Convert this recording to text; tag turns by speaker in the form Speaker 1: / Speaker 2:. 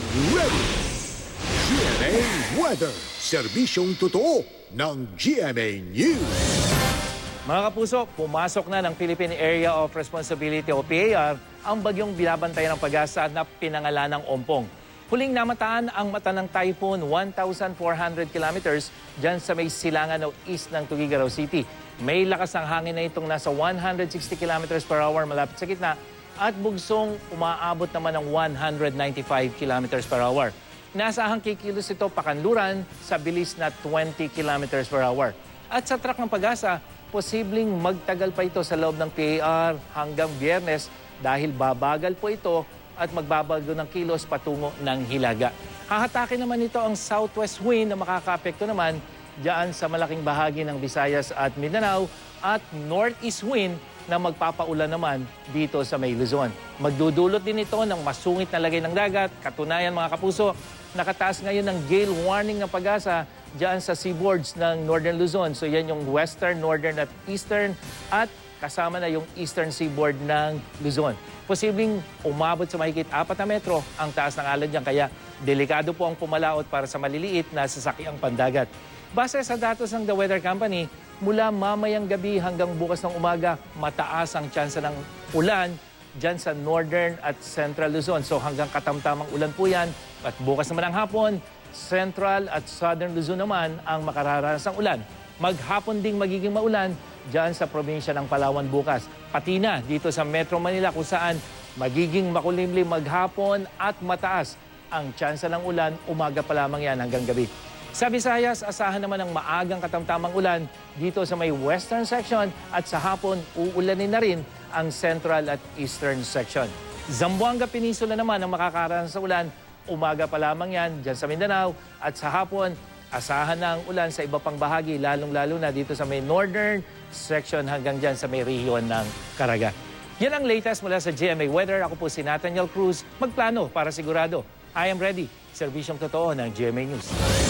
Speaker 1: ready! GMA Weather, serbisyong totoo ng GMA News.
Speaker 2: Mga kapuso, pumasok na ng Philippine Area of Responsibility o PAR ang bagyong binabantayan ng Pag-asa na pinangalanang Ompong. Huling namataan ang mata ng typhoon 1,400 kilometers dyan sa may silangan o east ng Tuguegarao City. May lakas ng hangin na itong nasa 160 kilometers per hour malapit sa gitna at bugsong umaabot naman ng 195 kilometers per hour. Inaasahang kikilos ito pakanluran sa bilis na 20 kilometers per hour. At sa track ng Pag-asa, posibleng magtagal pa ito sa loob ng PAR hanggang Biyernes dahil babagal po ito at magbabago ng kilos patungo ng Hilaga. Hahatakin naman ito ang southwest wind na makakaapekto naman diyan sa malaking bahagi ng Visayas at Mindanao at northeast wind na magpapaulan naman dito sa may Luzon. Magdudulot din ito ng masungit na lagay ng dagat. Katunayan mga kapuso, nakataas ngayon ng gale warning ng Pag-asa diyan sa seaboards ng Northern Luzon. So yan yung western, northern at eastern at kasama na yung eastern seaboard ng Luzon. Posibleng umabot sa mahigit 4 na metro ang taas ng alon dyan. Kaya delikado po ang pumalaot para sa maliliit na sasakyang pandagat. Base sa datos ng The Weather Company, mula mamayang gabi hanggang bukas ng umaga, mataas ang tsansa ng ulan dyan sa northern at central Luzon. So hanggang katamtamang ulan po yan. At bukas naman ang hapon, central at southern Luzon naman ang makararanas ng ulan. Maghapon ding magiging maulan dyan sa probinsya ng Palawan bukas. Pati na dito sa Metro Manila kung saan magiging makulimlim maghapon at mataas ang tsansa ng ulan. Umaga pa lamang yan hanggang gabi. Sa Visayas, asahan naman ang maagang katamtamang ulan dito sa may western section at sa hapon uulanin na rin ang central at eastern section. Zamboanga Peninsula naman ang makakaranas sa ulan. Umaga pa lamang yan dyan sa Mindanao at sa hapon asahan na ang ulan sa iba pang bahagi, lalong-lalo na dito sa may northern section hanggang dyan sa may rehiyon ng Caraga. Yan ang latest mula sa GMA Weather. Ako po si Nathaniel Cruz. Magplano para sigurado. I am ready. Serbisyong totoo ng GMA News.